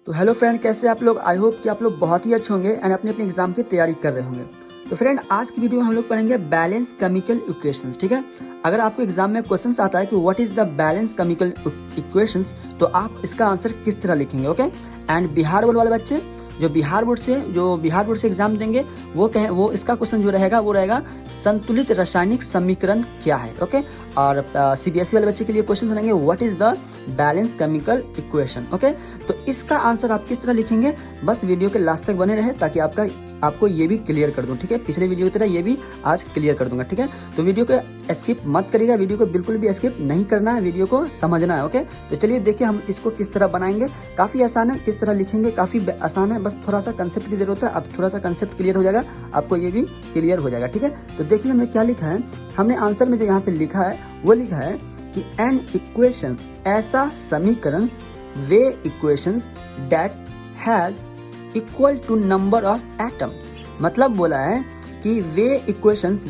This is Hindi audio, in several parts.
तो हेलो फ्रेंड, कैसे आप लोग। आई होप कि आप लोग बहुत ही अच्छे होंगे एंड अपने अपने एग्जाम की तैयारी कर रहे होंगे। तो फ्रेंड, आज की वीडियो में हम लोग पढ़ेंगे बैलेंस केमिकल इक्वेशंस। ठीक है, अगर आपको एग्जाम में क्वेश्चंस आता है कि what is the balance chemical equations, तो आप इसका आंसर किस तरह लिखेंगे। ओके, एंड बिहार बोर्ड वाले बच्चे जो बिहार बोर्ड से एग्जाम देंगे वो इसका क्वेश्चन जो रहेगा वो रहेगा संतुलित रासायनिक समीकरण क्या है। ओके, और सीबीएसई वाले बच्चे के लिए क्वेश्चन रहेंगे what is the balance chemical equation. Okay, तो इसका आंसर आप किस तरह लिखेंगे, बस वीडियो के लास्ट तक बने रहे ताकि आपको ये भी क्लियर कर दूं। ठीक है, पिछले वीडियो की तरह ये भी आज क्लियर कर दूंगा। ठीक है, तो वीडियो को स्किप मत करिएगा, वीडियो को बिल्कुल भी स्किप नहीं करना है, वीडियो को समझना है। ओके, तो चलिए देखिए हम इसको किस तरह बनाएंगे। काफी आसान है, किस तरह लिखेंगे काफी आसान है, बस थोड़ा सा कंसेप्ट की जरूरत है। अब थोड़ा सा कंसेप्ट क्लियर हो जाएगा, आपको ये भी क्लियर हो जाएगा। ठीक है, तो देखिए हमने क्या लिखा है। हमने आंसर में जो यहाँ पे लिखा है वो लिखा है कि एन इक्वेशन, ऐसा समीकरण, वे equations that has equal to number of atom. मतलब बोला है कि वे इक्वेशंस,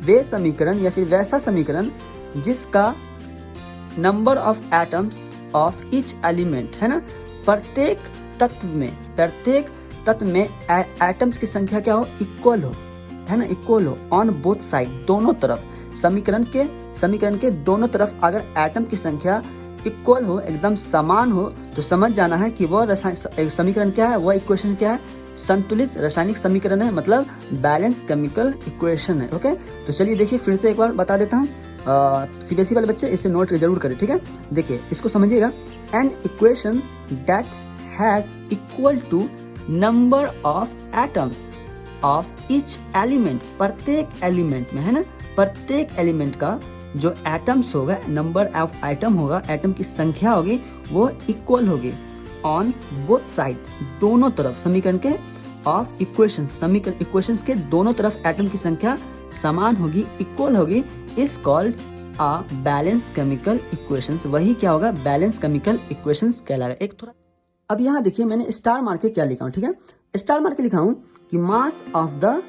वे समीकरण या फिर वैसा समीकरण जिसका number of atoms of each element है ना, प्रत्येक तत्व में एटम्स की संख्या क्या हो, इक्वल हो, है ना, इक्वल हो ऑन बोथ साइड, दोनों तरफ। समीकरण के दोनों तरफ अगर एटम की संख्या इक्वल हो, एकदम समान हो, तो समझ जाना है कि वह समीकरण क्या है, वह इक्वेशन क्या है, संतुलित रासायनिक समीकरण है, मतलब बैलेंस केमिकल इक्वेशन है। ओके, तो चलिए देखिए फिर से एक बार बता देता हूँ। सीबीएसई वाले बच्चे इसे नोट जरूर करें। ठीक है, देखिए इसको समझिएगा। An equation that has equal to number of atoms of each element, प्रत्येक एलिमेंट में, है ना, प्रत्येक एलिमेंट का जो एटम्स होगा, नंबर ऑफ एटम होगा, एटम की संख्या होगी, वो इक्वल होगी ऑन बोथ साइड, दोनों तरफ। समीकरण के ऑफ इक्वेशन, समीकरण इक्वेशंस के दोनों तरफ एटम की संख्या समान होगी, इक्वल होगी, is called a balance chemical equations. वही क्या होगा, बैलेंस केमिकल इक्वेशंस कहलाएगा। एक थोड़ा अब यहाँ देखिए मैंने स्टार मार के क्या लिखा हूँ। ठीक है, स्टार मार के लिखा हूँ कि मास ऑफ द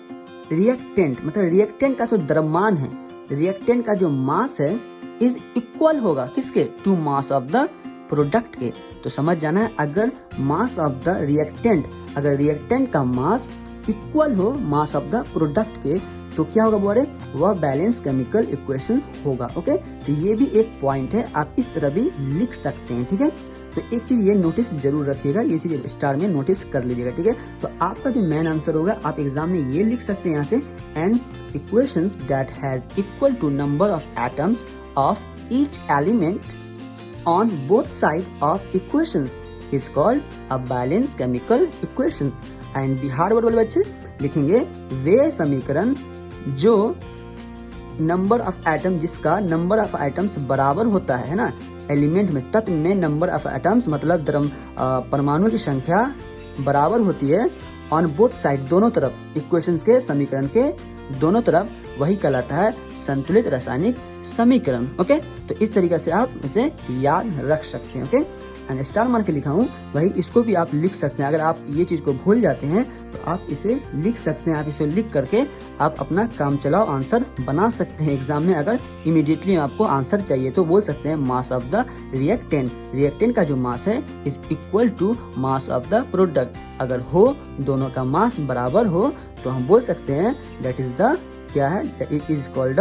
रिएक्टेंट, मतलब रिएक्टेंट का जो द्रव्यमान है, रिएक्टेंट का जो मास है, इज इक्वल होगा किसके, to mass of the product के। तो समझ जाना है, अगर मास ऑफ द रिएक्टेंट, अगर रिएक्टेंट का मास इक्वल हो मास ऑफ द प्रोडक्ट के, तो क्या होगा बोले, वह बैलेंस केमिकल इक्वेशन होगा। ओके, तो ये भी एक पॉइंट है, आप इस तरह भी लिख सकते हैं। ठीक है, तो एक चीज ये नोटिस जरूर रखिएगा, ये चीज स्टार में नोटिस कर लीजिएगा। ठीक है, तो आपका जो मेन आंसर होगा, आप एग्जाम में ये लिख सकते हैं यहाँ से, an equations that has equal to number of atoms of each element on both side of equations is called a balance chemical equations. And Bihar board वाले बच्चे लिखेंगे वे समीकरण जो नंबर ऑफ एटम, जिसका नंबर ऑफ एटम्स बराबर होता है ना, एलिमेंट में, तत्व में नंबर ऑफ एटम्स मतलब परमाणु की संख्या बराबर होती है ऑन बोथ साइड, दोनों तरफ, इक्वेशंस के, समीकरण के दोनों तरफ, वही कहलाता है संतुलित रासायनिक समीकरण। ओके, तो इस तरीके से आप इसे याद रख सकते हैं। ओके, एंड स्टार मार के लिखा हूँ, वही इसको भी आप लिख सकते हैं। अगर आप ये चीज को भूल जाते हैं तो आप इसे लिख सकते हैं। आप इसे लिख करके आप अपना काम चलाओ आंसर बना सकते हैं। एग्जाम में अगर इमीडिएटली आपको आंसर चाहिए तो बोल सकते हैं mass of the reactant, reactant का जो मास है is equal to mass of the product. अगर हो, दोनों का मास बराबर हो, तो हम बोल सकते हैं दैट इज द क्या है, it is called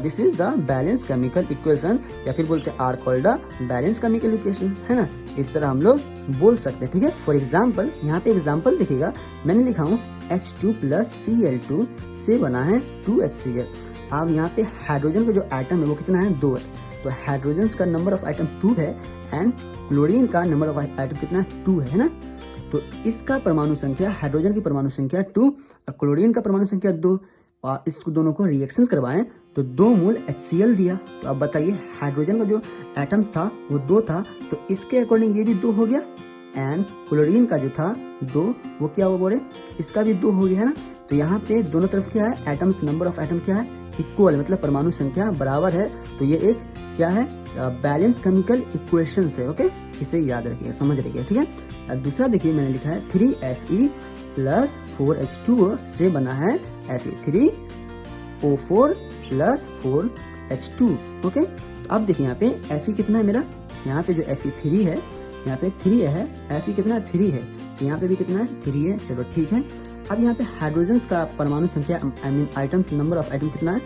this is the balance chemical equation, या फिर बोलते हैं or called the balance chemical equation, है ना। इस तरह हम लोग बोल सकते हैं। ठीक है, फॉर एग्जाम्पल यहाँ पे एग्जाम्पल देखिएगा, मैंने लिखा हूँ H2 + Cl2 से बना है 2HCl। अब यहाँ पे हाइड्रोजन का जो एटम है वो कितना है, 2 है, तो हाइड्रोजन का नंबर ऑफ एटम 2 है एंड क्लोरीन का नंबर ऑफ एटम कितना है, 2 है ना। तो इसका परमाणु संख्या, हाइड्रोजन की परमाणु संख्या 2 और क्लोरीन का परमाणु संख्या 2, और इसको दोनों को रिएक्शंस करवाएं तो 2 मोल HCl दिया। तो अब बताइए, हाइड्रोजन का जो एटम्स था वो 2 था, तो इसके अकॉर्डिंग ये भी 2 हो गया, एंड क्लोरीन का जो था 2, वो क्या हुआ बोले, इसका भी 2 हो गया, है ना। तो यहाँ पे दोनों तरफ क्या है, एटम्स, नंबर ऑफ एटम क्या है, इक्वल, मतलब परमाणु संख्या बराबर है। तो ये एक क्या है, बैलेंस केमिकल इक्वेशंस है। ओके, इसे याद रखिएगा, समझ रखिएगा। ठीक है, दूसरा देखिए मैंने लिखा है 3Fe + 4H2O से बना है Fe3O4 + 4H2। ओके, तो अब देखिए यहाँ पे Fe कितना है मेरा, यहाँ पे जो Fe3 है यहाँ पे 3 है, Fe कितना 3 है, तो यहाँ पे भी कितना है 3 है। चलो ठीक है। अब यहाँ पे हाइड्रोजन्स का परमाणु संख्या I mean items number of item कितना है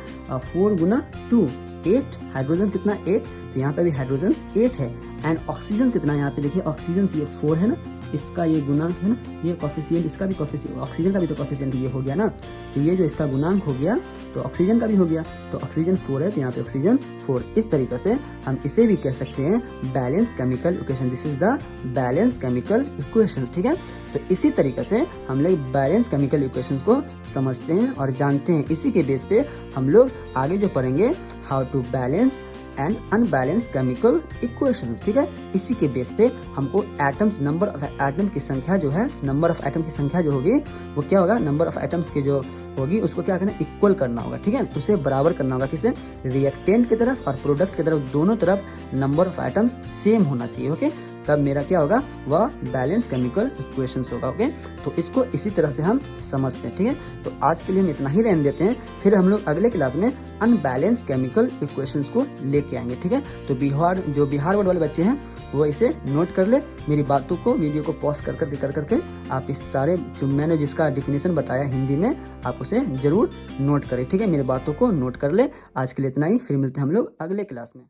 4 गुना 2 8, हाइड्रोजन कितना 8, तो यहाँ पे भी हाइड्रोजन 8 है। एंड ऑक्सीजन कितना है यहाँ पे देखिए, ऑक्सीजन ये 4 है ना, इसका ये गुणांक है ना, ये कोफिशिएंट, इसका भी कोफिशिएंट, ऑक्सीजन का भी तो कोफिशिएंट ये हो गया ना, तो ये जो इसका गुणांक हो गया तो ऑक्सीजन का भी हो गया, तो ऑक्सीजन 4 है तो यहाँ पे ऑक्सीजन 4। इस तरीके से हम इसे भी कह सकते हैं balance chemical equation, this is the balance chemical equation. ठीक है, तो इसी तरीके से हम लोग बैलेंस केमिकल इक्वेशंस को समझते हैं और जानते हैं। इसी के बेस पे हम लोग आगे जो पढ़ेंगे how to balance and unbalance chemical equations. ठीक है, इसी के बेस पे हमको एटम्स, नंबर ऑफ एटम की संख्या जो है, नंबर ऑफ एटम की संख्या जो होगी वो क्या होगा, नंबर ऑफ एटम्स की जो होगी उसको क्या करना, इक्वल करना होगा। ठीक है, उसे बराबर करना होगा, किसे, रिएक्टेंट की तरफ और प्रोडक्ट की तरफ, दोनों तरफ नंबर ऑफ एटम सेम होना चाहिए। ओके, तब मेरा क्या होगा, वह बैलेंस केमिकल इक्वेशंस होगा। ओके, तो इसको इसी तरह से हम समझते हैं। ठीक है, तो आज के लिए हम इतना ही रहने देते हैं, फिर हम लोग अगले क्लास में अनबैलेंस केमिकल इक्वेशंस को लेके आएंगे। ठीक है, तो बिहार बोर्ड वाले बच्चे हैं वो इसे नोट कर ले, मेरी बातों को, वीडियो को पॉज कर करके आप इस सारे जो मैंने जिसका डिफिनेशन बताया हिंदी में, आप उसे जरूर नोट करें। ठीक है, मेरी बातों को नोट कर ले। आज के लिए इतना ही, फिर मिलते हैं हम लोग अगले क्लास में।